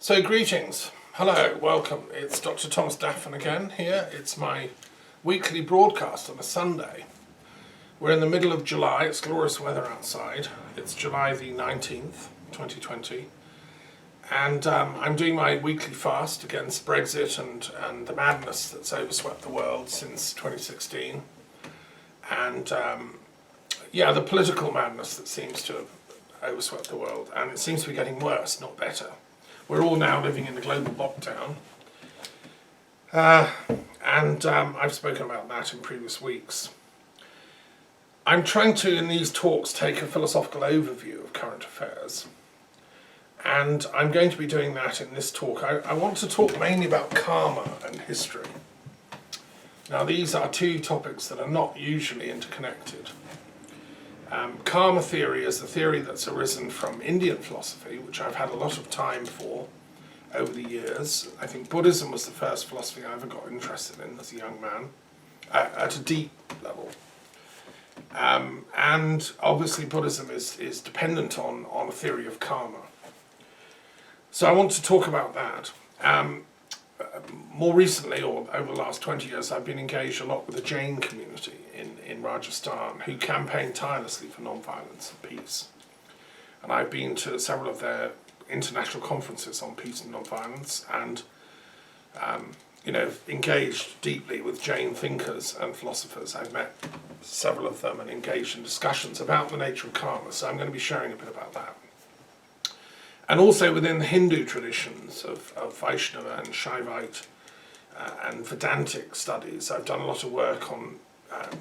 So greetings, hello, welcome. It's Dr. Thomas Daffern again here. It's my weekly broadcast on a Sunday. We're in the middle of July, it's glorious weather outside. It's July the 19th, 2020. And I'm doing my weekly fast against Brexit and the madness that's overswept the world since 2016. And the political madness that seems to have overswept the world. And it seems to be getting worse, not better. We're all now living in a global lockdown. I've spoken about that in previous weeks. I'm trying to, in these talks, take a philosophical overview of current affairs. And I'm going to be doing that in this talk. I want to talk mainly about karma and history. Now, these are two topics that are not usually interconnected. Karma theory is a theory that's arisen from Indian philosophy, which I've had a lot of time for over the years. I think Buddhism was the first philosophy I ever got interested in as a young man, at a deep level. And obviously Buddhism is dependent on a theory of karma. So I want to talk about that. More recently, or over the last 20 years, I've been engaged a lot with the Jain community in Rajasthan, who campaign tirelessly for non-violence and peace. And I've been to several of their international conferences on peace and non-violence, and engaged deeply with Jain thinkers and philosophers. I've met several of them and engaged in discussions about the nature of karma, so I'm going to be sharing a bit about that. And also within the Hindu traditions of Vaishnava and Shaivite and Vedantic studies, I've done a lot of work on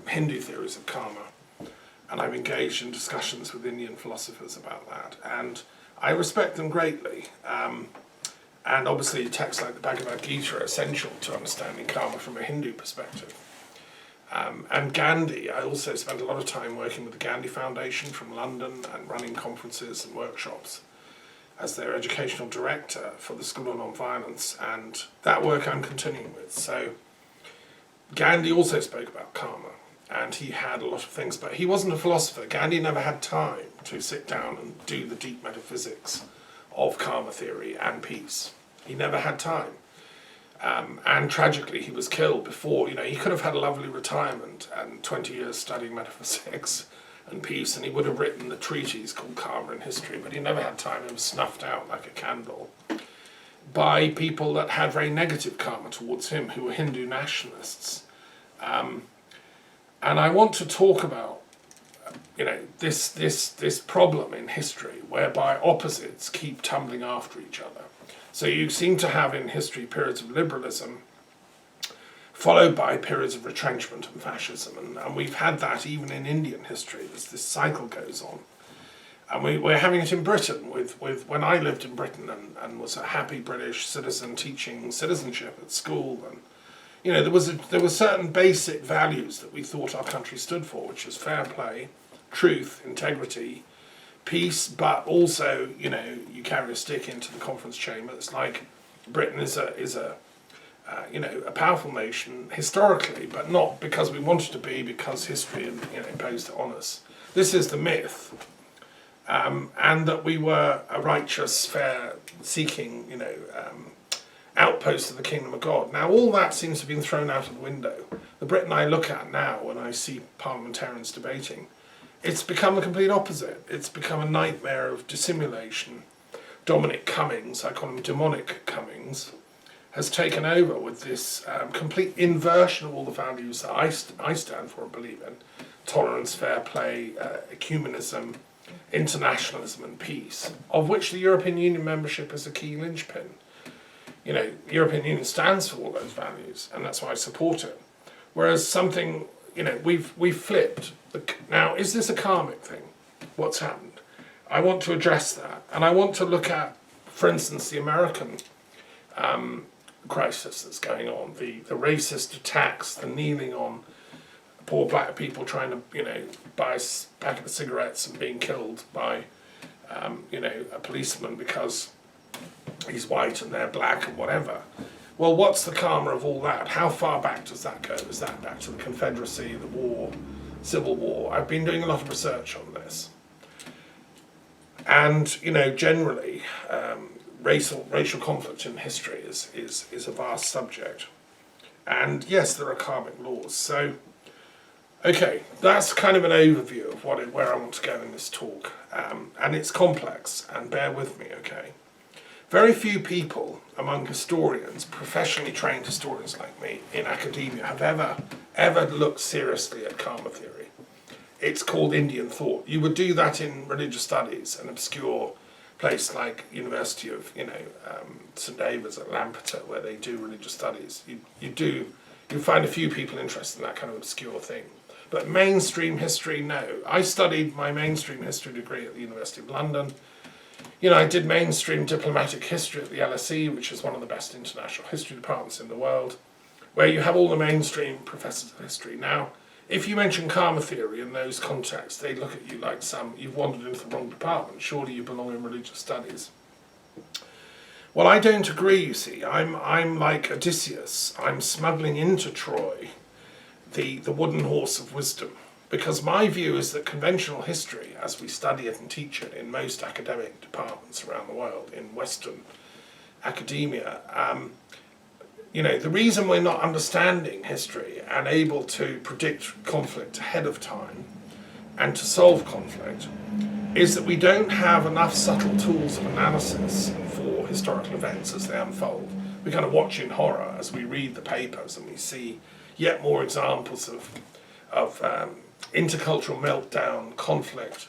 Hindu theories of karma, and I've engaged in discussions with Indian philosophers about that, and I respect them greatly. And obviously texts like the Bhagavad Gita are essential to understanding karma from a Hindu perspective. And Gandhi, I also spent a lot of time working with the Gandhi Foundation from London and running conferences and workshops as their educational director for the School of Non-Violence, and that work I'm continuing with. So Gandhi also spoke about karma, and he had a lot of things, but he wasn't a philosopher. Gandhi never had time to sit down and do the deep metaphysics of karma theory and peace. He never had time. And tragically, he was killed before, he could have had a lovely retirement and 20 years studying metaphysics and peace, and he would have written the treatise called Karma and History, but he never had time. He was snuffed out like a candle by people that had very negative karma towards him, who were Hindu nationalists. And I want to talk about, this problem in history whereby opposites keep tumbling after each other. So you seem to have in history periods of liberalism, followed by periods of retrenchment and fascism, and we've had that even in Indian history. This cycle goes on, and we're having it in Britain with when I lived in Britain and was a happy British citizen teaching citizenship at school, and there were certain basic values that we thought our country stood for, which was fair play, truth, integrity, peace, but also you carry a stick into the conference chamber. It's like Britain is a powerful nation historically, but not because we wanted to be, because history imposed it on us. This is the myth, and that we were a righteous, fair, seeking, outpost of the kingdom of God. Now, all that seems to have been thrown out of the window. The Britain I look at now, when I see parliamentarians debating, it's become the complete opposite. It's become a nightmare of dissimulation. Dominic Cummings, I call him demonic Cummings, has taken over with this complete inversion of all the values that I stand for and believe in. Tolerance, fair play, ecumenism, internationalism and peace, of which the European Union membership is a key linchpin. The European Union stands for all those values, and that's why I support it. Whereas something, we've flipped. Now, is this a karmic thing? What's happened? I want to address that, and I want to look at, for instance, the American crisis that's going on, the racist attacks, the kneeling on poor black people trying to, buy a packet of cigarettes and being killed by, a policeman because he's white and they're black and whatever. Well, what's the karma of all that? How far back does that go? Is that back to the Confederacy, the war, Civil War? I've been doing a lot of research on this. And, generally, racial conflict in history is a vast subject. And yes, there are karmic laws. So, okay, that's kind of an overview of where I want to go in this talk. And it's complex, and bear with me, okay? Very few people among historians, professionally trained historians like me, in academia, have ever looked seriously at karma theory. It's called Indian thought. You would do that in religious studies, an obscure place like University of, St David's at Lampeter, where they do religious studies. You find a few people interested in that kind of obscure thing. But mainstream history, no. I studied my mainstream history degree at the University of London. I did mainstream diplomatic history at the LSE, which is one of the best international history departments in the world, where you have all the mainstream professors of history. Now, if you mention karma theory in those contexts, they look at you like you've wandered into the wrong department. Surely you belong in religious studies. Well, I don't agree, you see. I'm like Odysseus. I'm smuggling into Troy the wooden horse of wisdom. Because my view is that conventional history, as we study it and teach it in most academic departments around the world, in Western academia, the reason we're not understanding history and able to predict conflict ahead of time and to solve conflict is that we don't have enough subtle tools of analysis for historical events as they unfold. We kind of watch in horror as we read the papers and we see yet more examples of intercultural meltdown, conflict.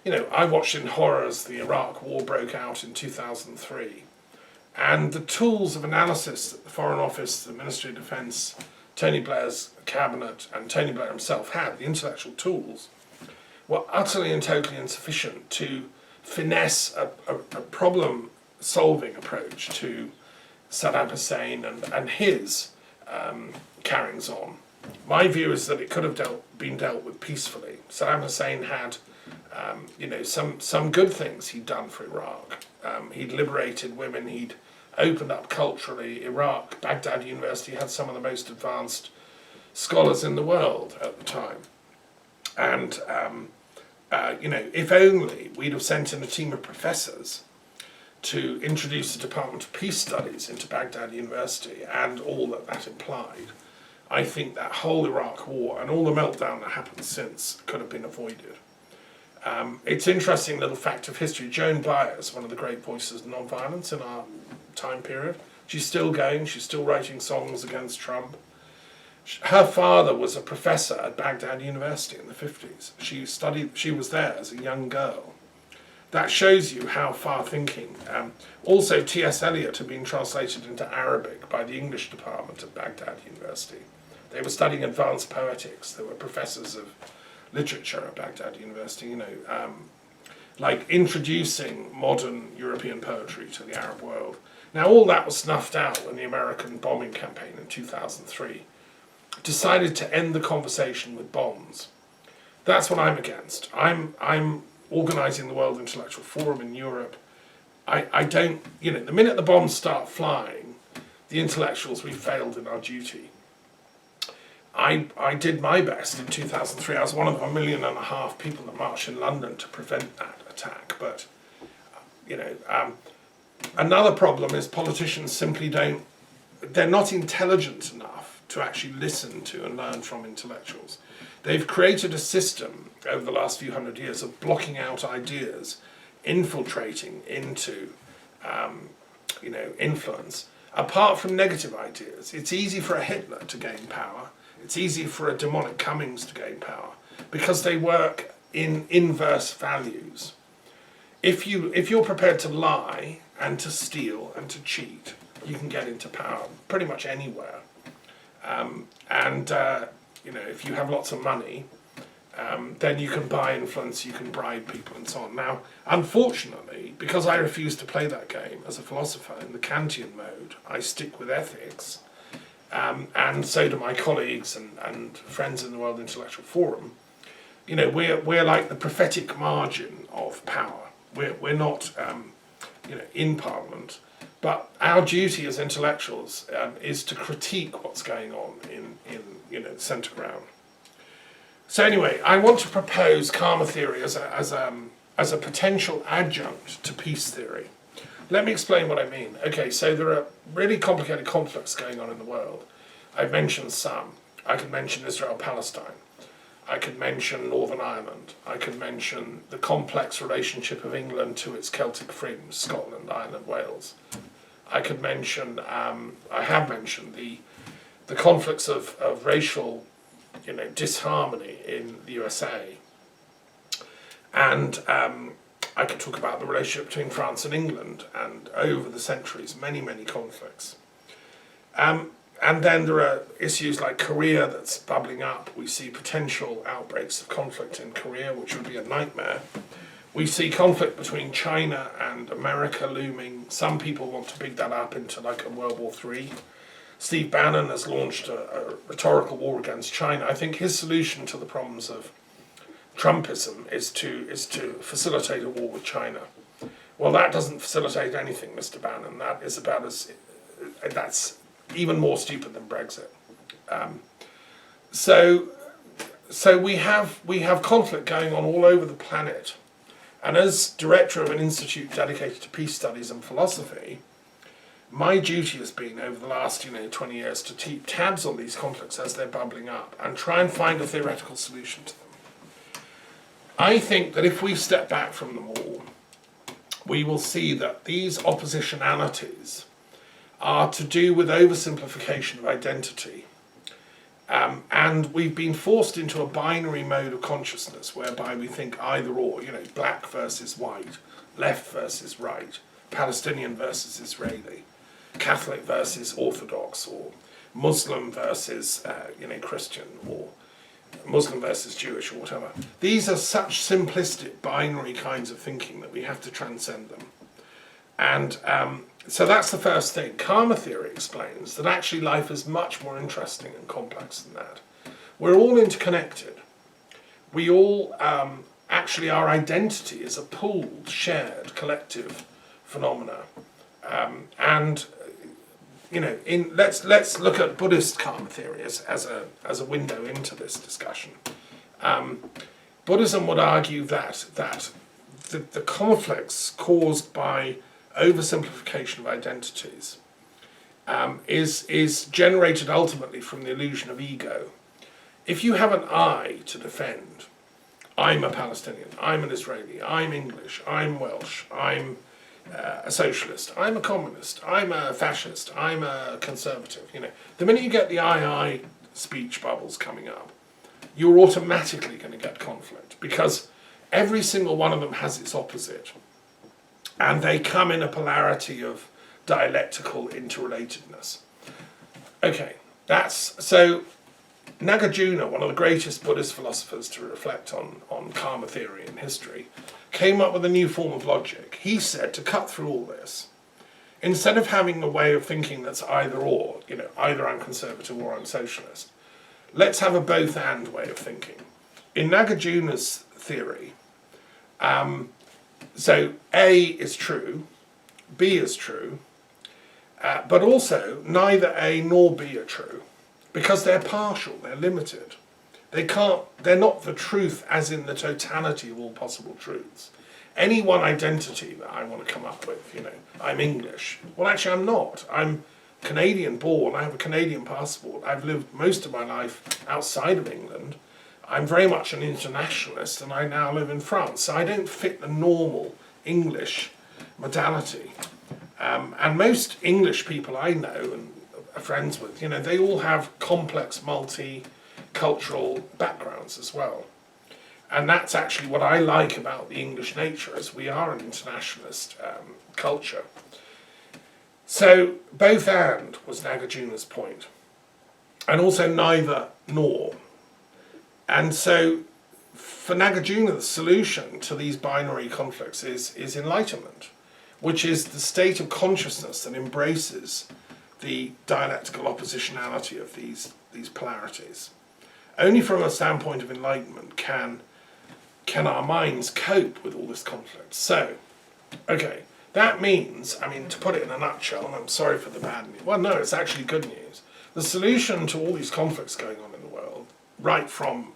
I watched in horror as the Iraq War broke out in 2003. And the tools of analysis that the Foreign Office, the Ministry of Defence, Tony Blair's cabinet, and Tony Blair himself had, the intellectual tools, were utterly and totally insufficient to finesse a problem-solving approach to Saddam Hussein and his carryings on. My view is that it could have been dealt with peacefully. Saddam Hussein had, some good things he'd done for Iraq. He'd liberated women. He'd opened up culturally. Iraq, Baghdad University had some of the most advanced scholars in the world at the time. And, if only we'd have sent in a team of professors to introduce the Department of Peace Studies into Baghdad University and all that implied, I think that whole Iraq war and all the meltdown that happened since could have been avoided. It's interesting little fact of history. Joan Baez, one of the great voices of nonviolence in our time period, she's still going, she's still writing songs against Trump. Her father was a professor at Baghdad University in the 50s. She was there as a young girl. That shows you how far-thinking. Also, T.S. Eliot had been translated into Arabic by the English department at Baghdad University. They were studying advanced poetics. They were professors of literature at Baghdad University, like introducing modern European poetry to the Arab world. Now, all that was snuffed out when the American bombing campaign in 2003 decided to end the conversation with bombs. That's what I'm against. I'm organising the World Intellectual Forum in Europe. I don't, the minute the bombs start flying, the intellectuals, we failed in our duty. I did my best in 2003. I was one of 1.5 million people that marched in London to prevent that attack. But, another problem is politicians simply they're not intelligent enough to actually listen to and learn from intellectuals. They've created a system over the last few hundred years of blocking out ideas, infiltrating into, influence. Apart from negative ideas, it's easy for a Hitler to gain power. It's easy for a demonic Cummings to gain power because they work in inverse values. If you're prepared to lie and to steal and to cheat, you can get into power pretty much anywhere. If you have lots of money, then you can buy influence, you can bribe people and so on. Now, unfortunately, because I refuse to play that game as a philosopher in the Kantian mode, I stick with ethics, and so do my colleagues and friends in the World Intellectual Forum. We're like the prophetic margin of power. We're not, in Parliament, but our duty as intellectuals is to critique what's going on in the centre ground. So anyway, I want to propose karma theory as a potential adjunct to peace theory. Let me explain what I mean. Okay, so there are really complicated conflicts going on in the world. I've mentioned some. I could mention Israel-Palestine. I could mention Northern Ireland. I could mention the complex relationship of England to its Celtic friends, Scotland, Ireland, Wales. I could mention, I have mentioned the conflicts of racial, disharmony in the USA. And I could talk about the relationship between France and England, and over the centuries, many, many conflicts. And then there are issues like Korea that's bubbling up. We see potential outbreaks of conflict in Korea, which would be a nightmare. We see conflict between China and America looming. Some people want to big that up into like a World War III. Steve Bannon has launched a rhetorical war against China. I think his solution to the problems of Trumpism is to facilitate a war with China. Well, that doesn't facilitate anything, Mr. Bannon. That is about that's even more stupid than Brexit. So we have conflict going on all over the planet. And as director of an institute dedicated to peace studies and philosophy, my duty has been over the last 20 years to keep tabs on these conflicts as they're bubbling up and try and find a theoretical solution to them. I think that if we step back from them all, we will see that these oppositionalities are to do with oversimplification of identity. And we've been forced into a binary mode of consciousness whereby we think either or, black versus white, left versus right, Palestinian versus Israeli, Catholic versus Orthodox, or Muslim versus Christian, or Muslim versus Jewish, or whatever. These are such simplistic binary kinds of thinking that we have to transcend them. And so that's the first thing. Karma theory explains that actually life is much more interesting and complex than that. We're all interconnected. We all, actually our identity is a pooled, shared, collective phenomena. Let's look at Buddhist karma theory as a window into this discussion. Buddhism would argue that the conflicts caused by oversimplification of identities is generated ultimately from the illusion of ego. If you have an I to defend, I'm a Palestinian, I'm an Israeli, I'm English, I'm Welsh, I'm a socialist, I'm a communist, I'm a fascist, I'm a conservative. The minute you get the I speech bubbles coming up, you're automatically going to get conflict because every single one of them has its opposite. And they come in a polarity of dialectical interrelatedness. Okay, so Nagarjuna, one of the greatest Buddhist philosophers to reflect on karma theory in history, came up with a new form of logic. He said to cut through all this, instead of having a way of thinking that's either or, either I'm conservative or I'm socialist, let's have a both and way of thinking. In Nagarjuna's theory, so A is true, B is true, but also neither A nor B are true because they're partial, they're limited. They're not the truth as in the totality of all possible truths. Any one identity that I want to come up with, I'm English. Well, actually I'm not. I'm Canadian born, I have a Canadian passport. I've lived most of my life outside of England. I'm very much an internationalist and I now live in France. So I don't fit the normal English modality. And most English people I know and are friends with, they all have complex multicultural backgrounds as well. And that's actually what I like about the English nature, is we are an internationalist culture. So both and was Nagarjuna's point. And also neither nor. And so for Nagarjuna, the solution to these binary conflicts is enlightenment, which is the state of consciousness that embraces the dialectical oppositionality of these polarities. Only from a standpoint of enlightenment can our minds cope with all this conflict. So, okay, that means, to put it in a nutshell, and I'm sorry for the bad news, well, no, it's actually good news. The solution to all these conflicts going on in the world, right from,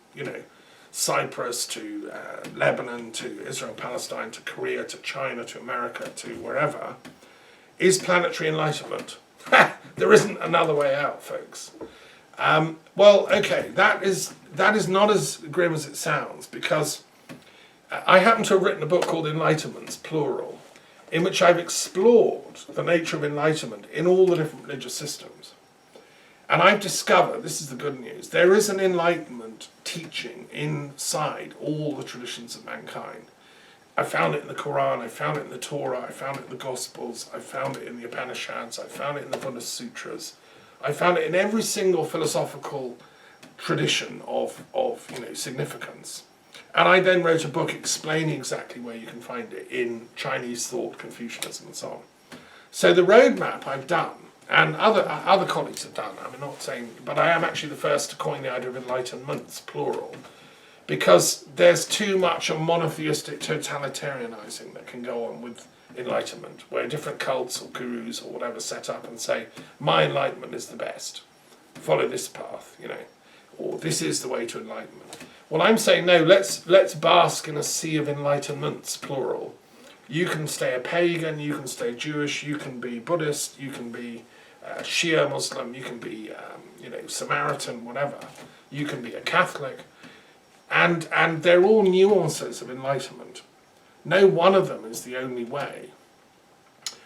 Cyprus to Lebanon to Israel, Palestine to Korea to China to America to wherever, is planetary enlightenment. There isn't another way out, folks. Well, okay, that is not as grim as it sounds, because I happen to have written a book called Enlightenments, plural, in which I've explored the nature of enlightenment in all the different religious systems. And I've discovered, this is the good news, there is an enlightenment teaching inside all the traditions of mankind. I found it in the Quran, I found it in the Torah, I found it in the Gospels, I found it in the Upanishads, I found it in the Buddhist sutras. I found it in every single philosophical tradition of significance. And I then wrote a book explaining exactly where you can find it in Chinese thought, Confucianism, and so on. So the roadmap I've done, and other colleagues have done, I'm not saying, but I am actually the first to coin the idea of enlightenments, plural, because there's too much of monotheistic totalitarianising that can go on with enlightenment, where different cults or gurus or whatever set up and say, my enlightenment is the best, follow this path, or this is the way to enlightenment. Well, I'm saying no, let's bask in a sea of enlightenments, plural. You can stay a pagan, you can stay Jewish, you can be Buddhist, you can be Shia Muslim, you can be Samaritan, whatever. You can be a Catholic. And they're all nuances of enlightenment. No one of them is the only way.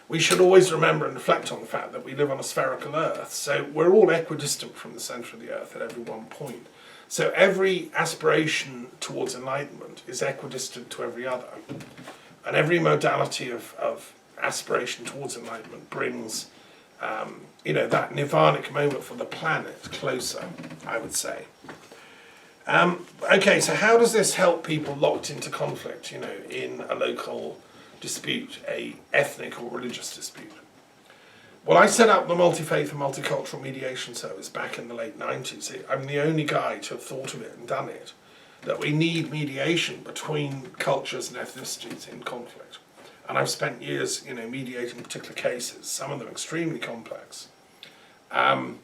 We should always remember and reflect on the fact that we live on a spherical earth, so we're all equidistant from the centre of the earth at every one point. So every aspiration towards enlightenment is equidistant to every other. And every modality of aspiration towards enlightenment brings, that nirvanic moment for the planet closer, I would say. Okay, so how does this help people locked into conflict, in a local dispute, a ethnic or religious dispute? Well, I set up the Multi-Faith and Multicultural Mediation Service back in the late 90s. I'm the only guy to have thought of it and done it, that we need mediation between cultures and ethnicities in conflict. And I've spent years, mediating particular cases, some of them extremely complex. And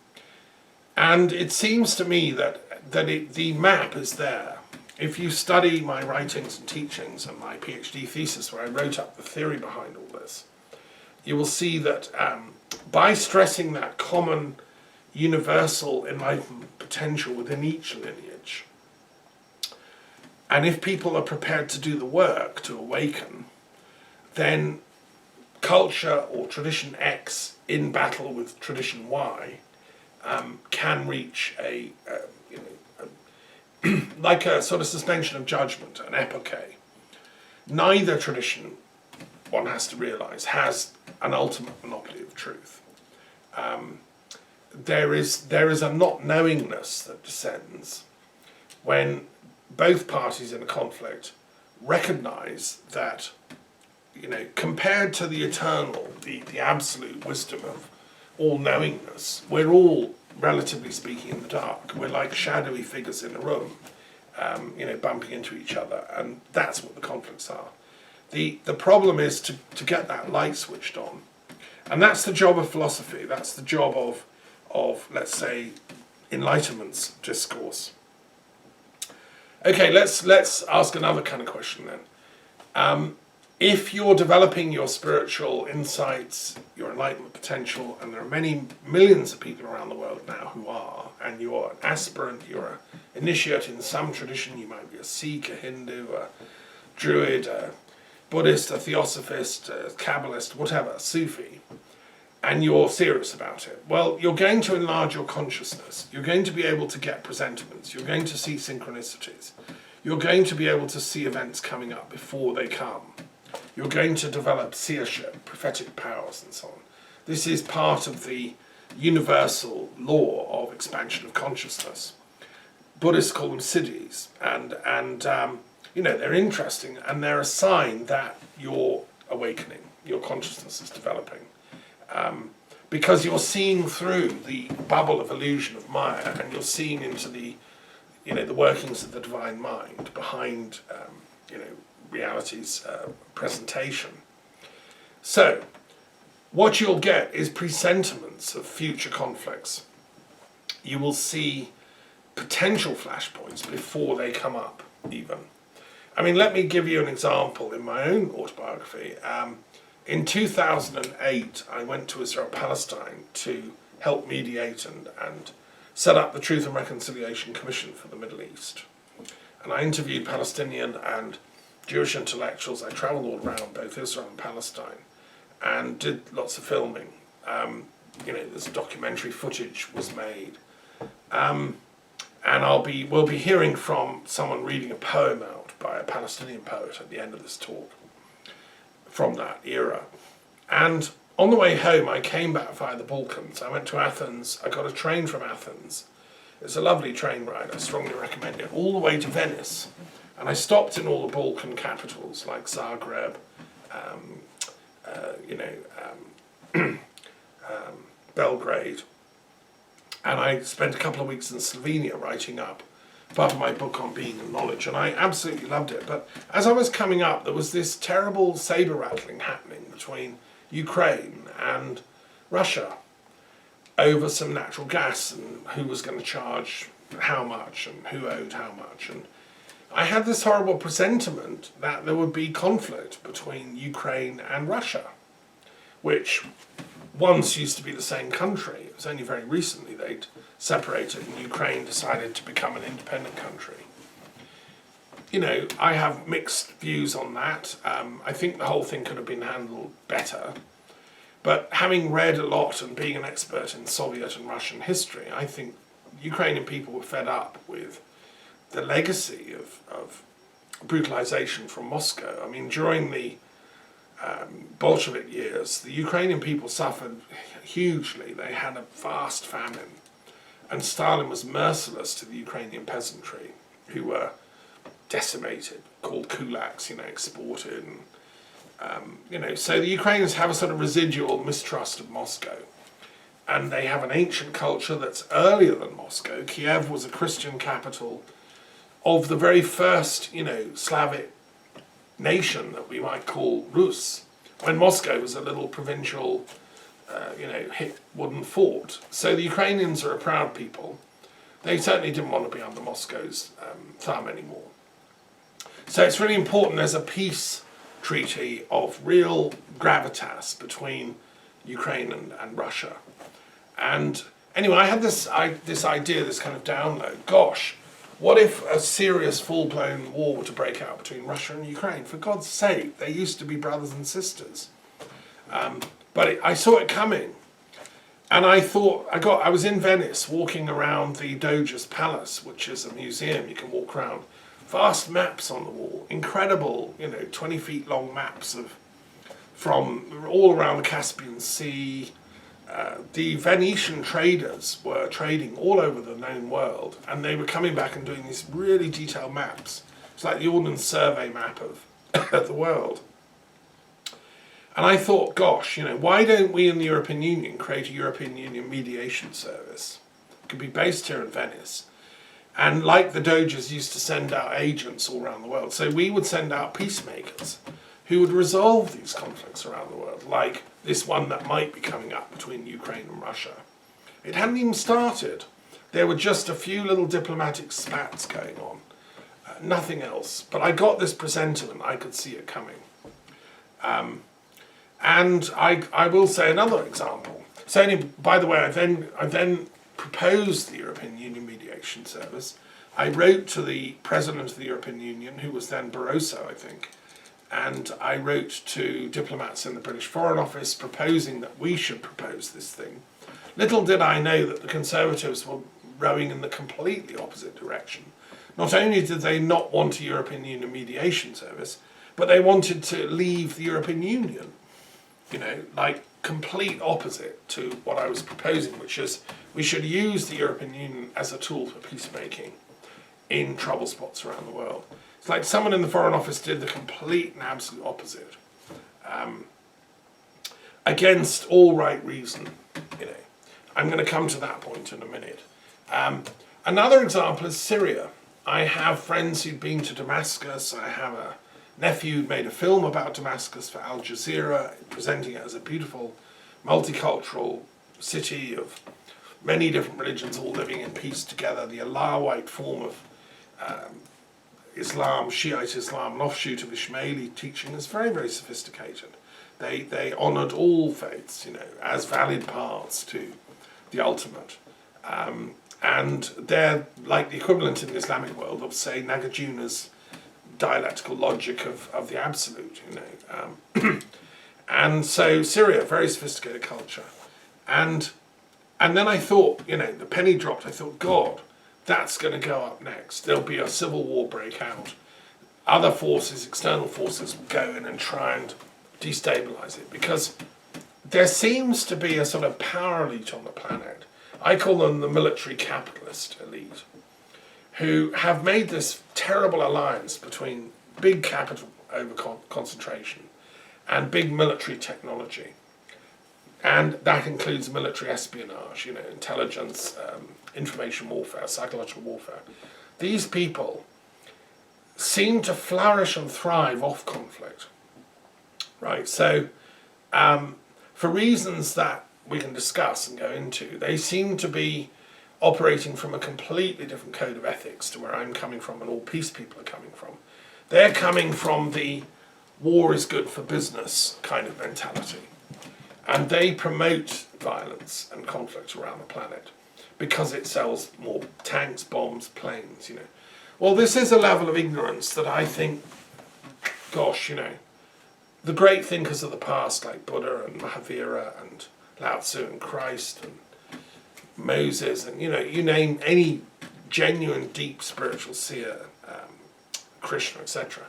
it seems to me that the map is there. If you study my writings and teachings and my PhD thesis, where I wrote up the theory behind all this, you will see that by stressing that common universal enlightenment potential within each lineage, and if people are prepared to do the work to awaken, then culture or tradition X in battle with tradition Y can reach like a sort of suspension of judgment, an epoche. Neither tradition, one has to realise, has an ultimate monopoly of truth. There is a not knowingness that descends when both parties in a conflict recognise that, compared to the eternal, the absolute wisdom of all knowingness, we're all, relatively speaking, in the dark. We're like shadowy figures in a room, bumping into each other, and that's what the conflicts are. The problem is to get that light switched on, and that's the job of philosophy. That's the job of let's say, enlightenment's discourse. Okay, let's ask another kind of question then. If you're developing your spiritual insights, your enlightenment potential, and there are many millions of people around the world now who are, and you're an aspirant, you're an initiate in some tradition, you might be a Sikh, a Hindu, a Druid, a Buddhist, a Theosophist, a Kabbalist, whatever, Sufi, and you're serious about it, well, you're going to enlarge your consciousness. You're going to be able to get presentiments. You're going to see synchronicities. You're going to be able to see events coming up before they come. You're going to develop seership, prophetic powers, and so on. This is part of the universal law of expansion of consciousness. Buddhists call them siddhis, and they're interesting, and they're a sign that you're awakening, your consciousness is developing. Because you're seeing through the bubble of illusion of Maya, and you're seeing into the workings of the divine mind behind, reality's presentation. So, what you'll get is presentiments of future conflicts. You will see potential flashpoints before they come up, even. I mean, let me give you an example in my own autobiography. In 2008, I went to Israel-Palestine to help mediate and set up the Truth and Reconciliation Commission for the Middle East. And I interviewed Palestinian and Jewish intellectuals. I travelled all around both Israel and Palestine and did lots of filming. This documentary footage was made. And we'll be hearing from someone reading a poem out by a Palestinian poet at the end of this talk from that era. And on the way home, I came back via the Balkans. I went to Athens. I got a train from Athens. It's a lovely train ride. I strongly recommend it. All the way to Venice. And I stopped in all the Balkan capitals like Zagreb, Belgrade. And I spent a couple of weeks in Slovenia writing up part of my book on being and knowledge, and I absolutely loved it. But as I was coming up, there was this terrible saber rattling happening between Ukraine and Russia over some natural gas and who was going to charge how much and who owed how much. And I had this horrible presentiment that there would be conflict between Ukraine and Russia, which once used to be the same country. It was only very recently they'd separated and Ukraine decided to become an independent country. I have mixed views on that. I think the whole thing could have been handled better. But having read a lot and being an expert in Soviet and Russian history, I think Ukrainian people were fed up with the legacy of brutalization from Moscow. I mean, during the Bolshevik years, the Ukrainian people suffered hugely. They had a vast famine, and Stalin was merciless to the Ukrainian peasantry, who were decimated, called kulaks, exported. And, so the Ukrainians have a sort of residual mistrust of Moscow. And they have an ancient culture that's earlier than Moscow. Kiev was a Christian capital of the very first, Slavic nation that we might call Rus, when Moscow was a little provincial, hit wooden fort. So the Ukrainians are a proud people. They certainly didn't want to be under Moscow's thumb anymore. So it's really important there's a peace treaty of real gravitas between Ukraine and Russia. And anyway, I had this idea, this kind of download. Gosh, what if a serious full-blown war were to break out between Russia and Ukraine? For God's sake, they used to be brothers and sisters. But I saw it coming. And I thought, I was in Venice walking around the Doge's Palace, which is a museum you can walk around. Vast maps on the wall, incredible, 20 feet long maps from all around the Caspian Sea. The Venetian traders were trading all over the known world, and they were coming back and doing these really detailed maps. It's like the Ordnance Survey map of the world. And I thought, gosh, why don't we in the European Union create a European Union mediation service? It could be based here in Venice. And like the Doges used to send out agents all around the world, so we would send out peacemakers who would resolve these conflicts around the world, like this one that might be coming up between Ukraine and Russia. It hadn't even started. There were just a few little diplomatic spats going on, nothing else. But I got this presentiment, I could see it coming. And I will say another example. So by the way, I then proposed the European Union Mediation Service. I wrote to the President of the European Union, who was then Barroso, I think, and I wrote to diplomats in the British Foreign Office proposing that we should propose this thing. Little did I know that the Conservatives were rowing in the completely opposite direction. Not only did they not want a European Union mediation service, but they wanted to leave the European Union. Like complete opposite to what I was proposing, which is we should use the European Union as a tool for peacemaking in trouble spots around the world. It's like someone in the Foreign Office did the complete and absolute opposite. Against all right reason, I'm going to come to that point in a minute. Another example is Syria. I have friends who've been to Damascus. I have a nephew who made a film about Damascus for Al Jazeera, presenting it as a beautiful, multicultural city of many different religions all living in peace together. The Alawite form of Islam, Shiite Islam, an offshoot of Ismaili teaching, is very, very sophisticated. They honoured all faiths, as valid paths to the ultimate. And they're like the equivalent in the Islamic world of, say, Nagarjuna's dialectical logic of the absolute, And so Syria, very sophisticated culture. And then I thought, the penny dropped. I thought, God, that's going to go up next. There'll be a civil war break out. Other forces, external forces, will go in and try and destabilize it. Because there seems to be a sort of power elite on the planet. I call them the military capitalist elite, who have made this terrible alliance between big capital over concentration and big military technology. And that includes military espionage, intelligence, information warfare, psychological warfare. These people seem to flourish and thrive off conflict, right? So, for reasons that we can discuss and go into, they seem to be operating from a completely different code of ethics to where I'm coming from and all peace people are coming from. They're coming from the war is good for business kind of mentality. And they promote violence and conflict around the planet because it sells more tanks, bombs, planes, Well, this is a level of ignorance that I think, gosh, the great thinkers of the past like Buddha and Mahavira and Lao Tzu and Christ and Moses and, you name any genuine, deep spiritual seer, Krishna, etc.,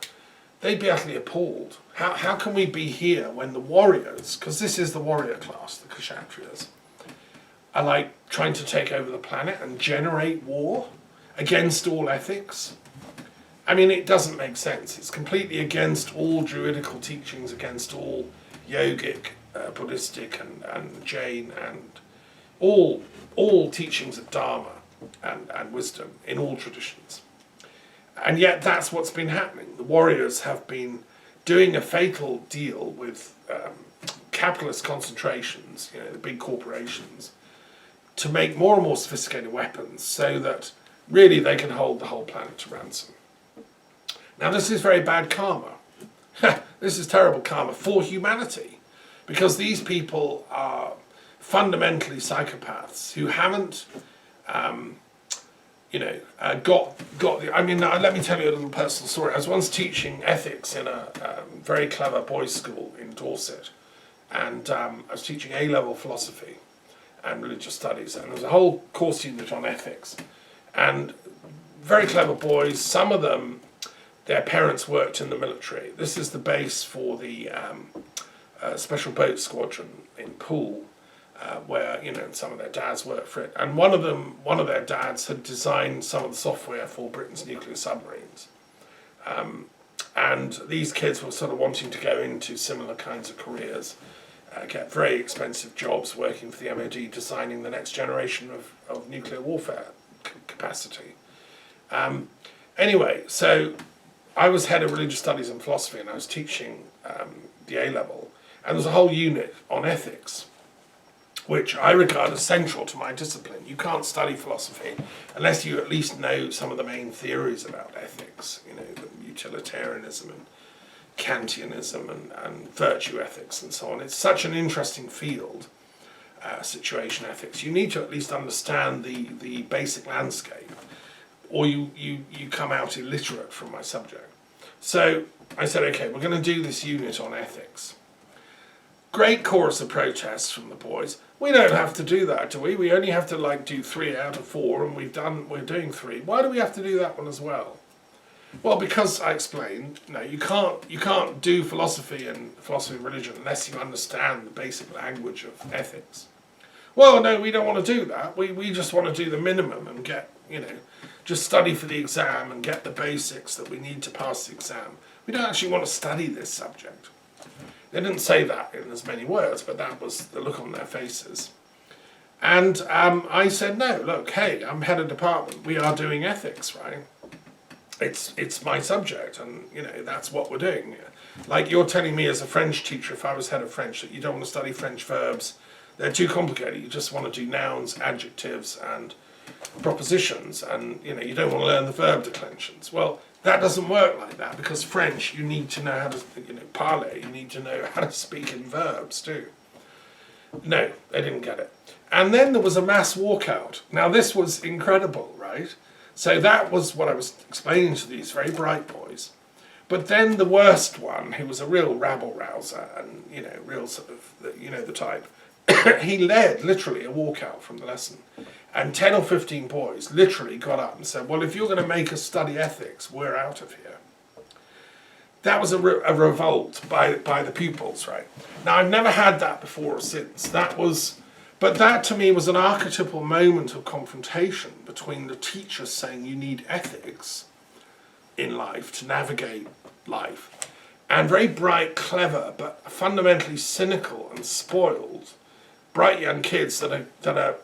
they'd be utterly appalled. How can we be here when the warriors, because this is the warrior class, the Kshatriyas, are like trying to take over the planet and generate war against all ethics? I mean, it doesn't make sense. It's completely against all Druidical teachings, against all yogic, Buddhistic and Jain and all teachings of Dharma and wisdom in all traditions. And yet that's what's been happening. The warriors have been doing a fatal deal with capitalist concentrations, the big corporations, to make more and more sophisticated weapons so that really they can hold the whole planet to ransom. Now this is very bad karma. This is terrible karma for humanity, because these people are fundamentally psychopaths who haven't let me tell you a little personal story. I was once teaching ethics in a very clever boys' school in Dorset, and I was teaching A-level philosophy and religious studies, and there was a whole course unit on ethics. And very clever boys, some of them, their parents worked in the military. This is the base for the Special Boat Squadron in Poole, where some of their dads worked for it, and one of their dads had designed some of the software for Britain's nuclear submarines, and these kids were sort of wanting to go into similar kinds of careers, get very expensive jobs working for the MOD, designing the next generation of nuclear warfare capacity. Anyway, so I was head of religious studies and philosophy, and I was teaching the A-level, and there's a whole unit on ethics, which I regard as central to my discipline. You can't study philosophy unless you at least know some of the main theories about ethics, the utilitarianism and Kantianism and virtue ethics and so on. It's such an interesting field, situation ethics. You need to at least understand the basic landscape, or you come out illiterate from my subject. So I said, okay, we're going to do this unit on ethics. Great chorus of protests from the boys. We don't have to do that, do we? We only have to do 3 out of 4, and we're doing 3. Why do we have to do that one as well? Well, because I explained, you can't do philosophy and religion unless you understand the basic language of ethics. Well, no, we don't want to do that. We just want to do the minimum and get, just study for the exam and get the basics that we need to pass the exam. We don't actually want to study this subject. They didn't say that in as many words, but that was the look on their faces. And I said, no, look, hey, I'm head of department. We are doing ethics, right? It's my subject, and that's what we're doing. Like you're telling me as a French teacher, if I was head of French, that you don't want to study French verbs. They're too complicated. You just want to do nouns, adjectives, and propositions, and you don't want to learn the verb declensions. Well, That doesn't work like that, because French, you need to know how to, parler, you need to know how to speak in verbs too. No, they didn't get it. And then there was a mass walkout. Now this was incredible, right? So that was what I was explaining to these very bright boys. But then the worst one, who was a real rabble-rouser and, real sort of, the type, he led literally a walkout from the lesson. And 10 or 15 boys literally got up and said, well, if you're going to make us study ethics, we're out of here. That was a revolt by the pupils, right? Now, I've never had that before or since. But that to me was an archetypal moment of confrontation between the teacher saying you need ethics in life to navigate life, and very bright, clever, but fundamentally cynical and spoiled, bright young kids that are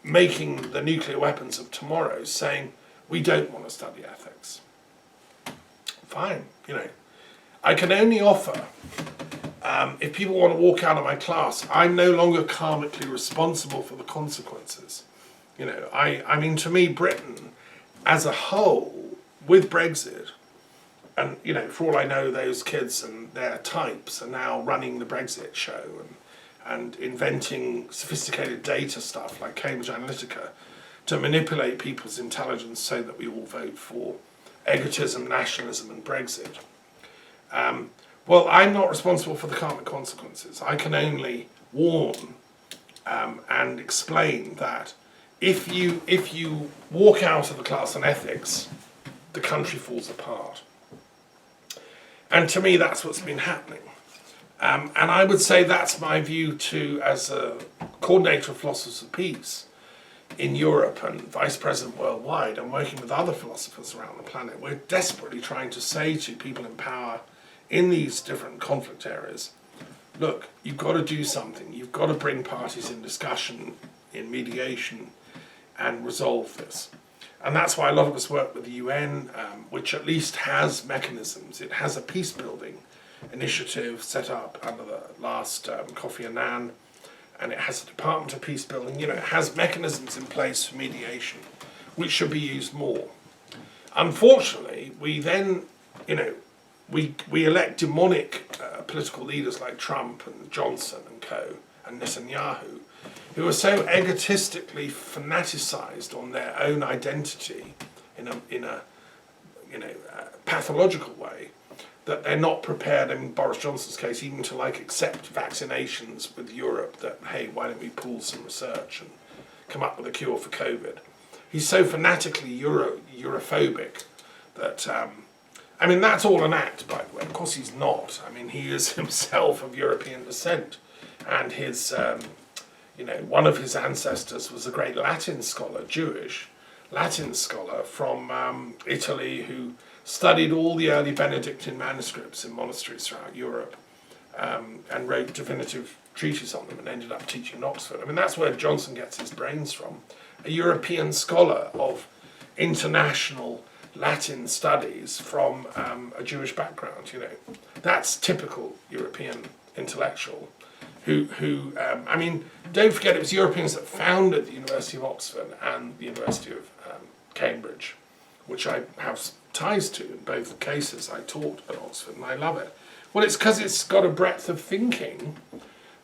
making the nuclear weapons of tomorrow saying, we don't want to study ethics. Fine, I can only offer, if people want to walk out of my class, I'm no longer karmically responsible for the consequences. I mean, to me, Britain as a whole, with Brexit, and, for all I know, those kids and their types are now running the Brexit show and inventing sophisticated data stuff like Cambridge Analytica to manipulate people's intelligence so that we all vote for egotism, nationalism and Brexit. Well, I'm not responsible for the karmic consequences. I can only warn and explain that if you walk out of the class on ethics, the country falls apart. And to me, that's what's been happening. And I would say that's my view too, as a coordinator of philosophers of peace in Europe and vice president worldwide, and working with other philosophers around the planet. We're desperately trying to say to people in power in these different conflict areas, look, you've got to do something. You've got to bring parties in discussion, in mediation, and resolve this. And that's why a lot of us work with the UN, which at least has mechanisms. It has a peace-building initiative set up under the last Kofi Annan, and it has a Department of Peace-Building. It has mechanisms in place for mediation, which should be used more. Unfortunately, we then, we elect demonic political leaders like Trump and Johnson and co. and Netanyahu, who are so egotistically fanaticized on their own identity in a pathological way that they're not prepared, in Boris Johnson's case, even to accept vaccinations with Europe, that, hey, why don't we pool some research and come up with a cure for COVID. He's so fanatically Europhobic that, that's all an act, by the way. Of course he's not. He is himself of European descent, and his, one of his ancestors was a great Latin scholar, Jewish Latin scholar from Italy, who studied all the early Benedictine manuscripts in monasteries throughout Europe, and wrote definitive treatises on them and ended up teaching in Oxford. That's where Johnson gets his brains from. A European scholar of international Latin studies from a Jewish background, That's typical European intellectual who don't forget it was Europeans that founded the University of Oxford and the University of Cambridge, which I have ties to in both cases. I taught at Oxford and I love it. Well, it's because it's got a breadth of thinking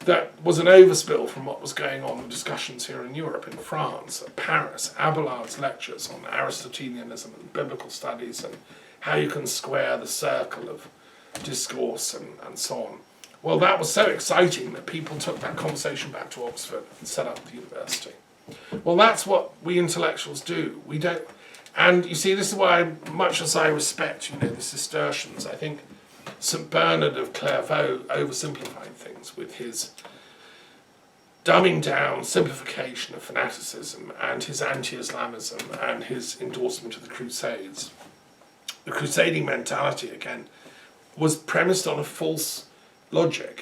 that was an overspill from what was going on in discussions here in Europe, in France, at Paris, Abelard's lectures on Aristotelianism and biblical studies and how you can square the circle of discourse and so on. Well, that was so exciting that people took that conversation back to Oxford and set up the university. Well, that's what we intellectuals do. We don't, and you see, this is why, much as I respect, the Cistercians, I think St. Bernard of Clairvaux oversimplified things with his dumbing down, simplification of fanaticism and his anti-Islamism and his endorsement of the Crusades. The crusading mentality, again, was premised on a false logic.